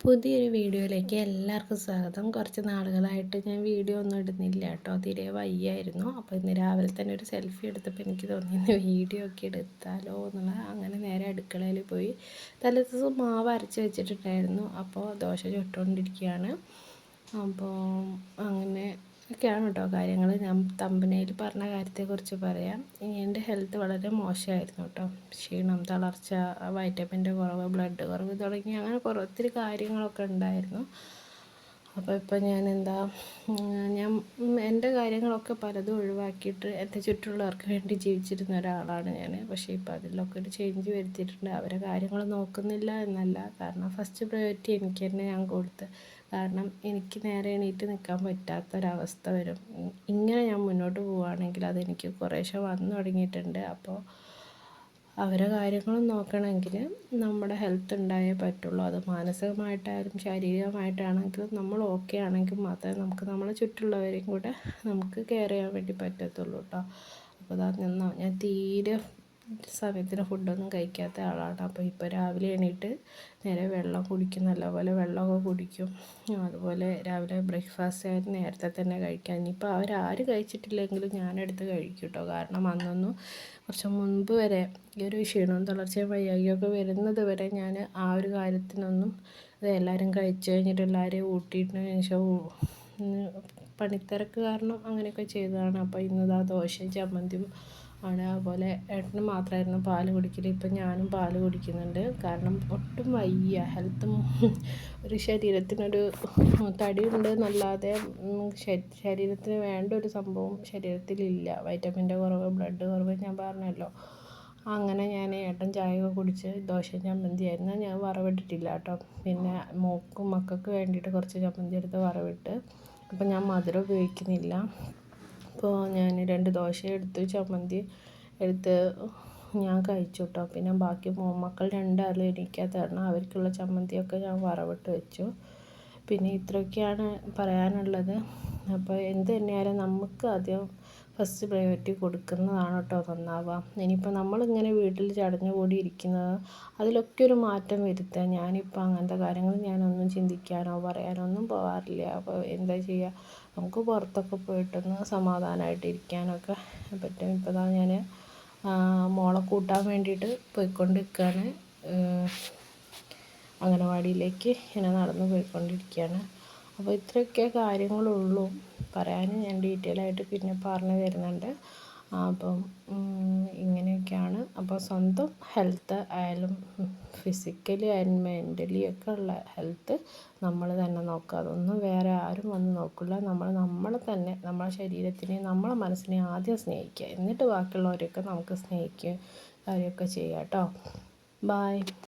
പുതിയൊരു വീഡിയോയിലേക്ക് എല്ലാവർക്കും സ്വാഗതം. കുറച്ച് നാളുകളായിട്ട് ഞാൻ വീഡിയോ ഒന്നും ഇടുന്നില്ല കേട്ടോ. തീരെ വയ്യായിരുന്നു. അപ്പോൾ ഇന്ന് രാവിലെ തന്നെ ഒരു സെൽഫി എടുത്തപ്പോൾ എനിക്ക് തോന്നി ഇന്ന് വീഡിയോ ഒക്കെ എടുത്താലോ എന്നുള്ള, അങ്ങനെ നേരെ അടുക്കളയിൽ പോയി. തലേദിവസം മാവ് അരച്ച് വെച്ചിട്ടുണ്ടായിരുന്നു. അപ്പോൾ ദോശ ചുട്ടുകൊണ്ടിരിക്കുകയാണ്. അപ്പോൾ അങ്ങനെ ഒക്കെയാണ് കേട്ടോ കാര്യങ്ങൾ. ഞാൻ തമ്പനയിൽ പറഞ്ഞ കാര്യത്തെക്കുറിച്ച് പറയാം. എൻ്റെ ഹെൽത്ത് വളരെ മോശമായിരുന്നു കേട്ടോ. ക്ഷീണം, തളർച്ച, വൈറ്റമിൻ്റെ കുറവ്, ബ്ലഡ് കുറവ് തുടങ്ങി അങ്ങനെ ഒത്തിരി കാര്യങ്ങളൊക്കെ ഉണ്ടായിരുന്നു. അപ്പോൾ ഇപ്പം ഞാൻ എൻ്റെ കാര്യങ്ങളൊക്കെ പലതും ഒഴിവാക്കിയിട്ട് എൻ്റെ ചുറ്റുമുള്ളവർക്ക് വേണ്ടി ജീവിച്ചിരുന്ന ഒരാളാണ് ഞാൻ. പക്ഷേ ഇപ്പോൾ അതിലൊക്കെ ഒരു ചേഞ്ച് വരുത്തിയിട്ടുണ്ട്. അവരെ കാര്യങ്ങൾ നോക്കുന്നില്ല എന്നല്ല, കാരണം ഫസ്റ്റ് പ്രയോറിറ്റി എനിക്ക് തന്നെ ഞാൻ കൊടുത്ത്. കാരണം എനിക്ക് നേരെ എണീറ്റ് നിൽക്കാൻ പറ്റാത്തൊരവസ്ഥ വരും. ഇങ്ങനെ ഞാൻ മുന്നോട്ട് പോവുകയാണെങ്കിൽ അതെനിക്ക് കുറേശ്ശെ വന്നു തുടങ്ങിയിട്ടുണ്ട്. അപ്പോൾ അവരെ കാര്യങ്ങളും നോക്കണമെങ്കിൽ നമ്മുടെ ഹെൽത്ത് ഉണ്ടായേ പറ്റുള്ളൂ. അത് മാനസികമായിട്ടായാലും ശാരീരികമായിട്ടാണെങ്കിലും നമ്മൾ ഓക്കെ ആണെങ്കിൽ മാത്രമേ നമുക്ക് നമ്മളെ ചുറ്റുമുള്ളവരെയും കൂടെ നമുക്ക് കെയർ ചെയ്യാൻ വേണ്ടി പറ്റത്തുള്ളൂ കേട്ടോ. അപ്പോൾ ഞാൻ തീരെ സമയത്തിന് ഫുഡൊന്നും കഴിക്കാത്ത ആളാണ്. അപ്പോൾ ഇപ്പോൾ രാവിലെ എണീറ്റ് നേരെ വെള്ളം കുടിക്കും, നല്ലപോലെ വെള്ളമൊക്കെ കുടിക്കും. അതുപോലെ രാവിലെ ബ്രേക്ക്ഫാസ്റ്റ് ആയിട്ട് നേരത്തെ തന്നെ കഴിക്കാം. ഇനിയിപ്പോൾ അവരാരും കഴിച്ചിട്ടില്ലെങ്കിലും ഞാനെടുത്ത് കഴിക്കും കേട്ടോ. കാരണം അന്നൊന്നും കുറച്ച് മുൻപ് വരെ ഈ ഒരു ക്ഷീണവും തളർച്ചയും വയ്യായ്കയൊക്കെ വരുന്നത് വരെ ഞാൻ ആ ഒരു കാര്യത്തിനൊന്നും എല്ലാവരും കഴിച്ച് കഴിഞ്ഞിട്ട് എല്ലാവരെയും ഊട്ടിയിട്ടതിന് ശേഷം പണിത്തിരക്ക് കാരണം അങ്ങനെയൊക്കെ ചെയ്തതാണ്. അപ്പോൾ ഇന്നതാ ദോശയും ചമ്മന്തിയും ആണ്. അതുപോലെ ഏട്ടന് മാത്രമായിരുന്നു പാല് കുടിക്കൽ. ഇപ്പം ഞാനും പാല് കുടിക്കുന്നുണ്ട്. കാരണം ഒട്ടും വയ്യ. ഹെൽത്തും ഒരു ശരീരത്തിനൊരു തടിയുണ്ട് എന്നല്ലാതെ ശരീരത്തിന് വേണ്ട ഒരു സംഭവം ശരീരത്തിലില്ല. വൈറ്റമിൻ്റെ കുറവ്, ബ്ലഡ് കുറവ് ഞാൻ പറഞ്ഞല്ലോ. അങ്ങനെ ഞാൻ ഏട്ടൻ ചായയൊക്കെ കുടിച്ച് ദോശയും ചമ്മന്തിയായിരുന്നു. ഞാൻ വറവിട്ടിട്ടില്ല കേട്ടോ. പിന്നെ മക്കൾക്ക് വേണ്ടിയിട്ട് കുറച്ച് ചമ്മന്തി എടുത്ത് വറവിട്ട്. അപ്പോൾ ഞാൻ മധുരം ഉപയോഗിക്കുന്നില്ല. അപ്പോൾ ഞാൻ 2 ദോശ എടുത്ത് ചമ്മന്തി എടുത്ത് ഞാൻ കഴിച്ചു കേട്ടോ. പിന്നെ ബാക്കി മക്കൾ 2 ആളും എണീക്കാത്ത കാരണം അവർക്കുള്ള ചമ്മന്തിയൊക്കെ ഞാൻ വറവിട്ട് വെച്ചു. പിന്നെ ഇത്രയൊക്കെയാണ് പറയാനുള്ളത്. അപ്പോൾ എന്ത് തന്നെയായാലും നമുക്ക് ആദ്യം ഫസ്റ്റ് പ്രയോറിറ്റി കൊടുക്കുന്നതാണ് കേട്ടോ നന്നാവുക. ഇനിയിപ്പോൾ നമ്മളിങ്ങനെ വീട്ടിൽ ചടഞ്ഞു കൂടി ഇരിക്കുന്നത്, അതിലൊക്കെ ഒരു മാറ്റം വരുത്തുക. ഞാനിപ്പോൾ അങ്ങനത്തെ കാര്യങ്ങൾ ഞാനൊന്നും ചിന്തിക്കാനോ പറയാനോ ഒന്നും പോകാറില്ല. അപ്പോൾ എന്താ ചെയ്യുക, നമുക്ക് പുറത്തൊക്കെ പോയിട്ടൊന്ന് സമാധാനമായിട്ട് ഇരിക്കാനൊക്കെ പറ്റും. ഇപ്പോൾ ഞാൻ മോളെ കൂട്ടാൻ വേണ്ടിയിട്ട് പോയിക്കൊണ്ടിരിക്കുകയാണ്. അംഗനവാടിയിലേക്ക് ഇങ്ങനെ നടന്ന് പോയിക്കൊണ്ടിരിക്കുകയാണ്. അപ്പോൾ ഇത്രയൊക്കെ കാര്യങ്ങളുള്ളൂ പറയാൻ. ഞാൻ ഡീറ്റെയിൽ ആയിട്ട് പിന്നെ പറഞ്ഞു തരുന്നുണ്ട്. അപ്പം ഇങ്ങനെയൊക്കെയാണ്. അപ്പോൾ സ്വന്തം ഹെൽത്ത് ആയാലും ഫിസിക്കലി ആൻഡ് മെൻ്റലി ഒക്കെ ഉള്ള ഹെൽത്ത് നമ്മൾ തന്നെ നോക്കുക. അതൊന്നും വേറെ ആരും വന്ന് നോക്കില്ല. നമ്മളെ തന്നെ, നമ്മളെ ശരീരത്തിനെ, നമ്മളെ മനസ്സിനെ ആദ്യം സ്നേഹിക്കുക. എന്നിട്ട് ബാക്കിയുള്ളവരെയൊക്കെ നമുക്ക് സ്നേഹിക്കുക കാര്യമൊക്കെ ചെയ്യാം കേട്ടോ. ബായ്.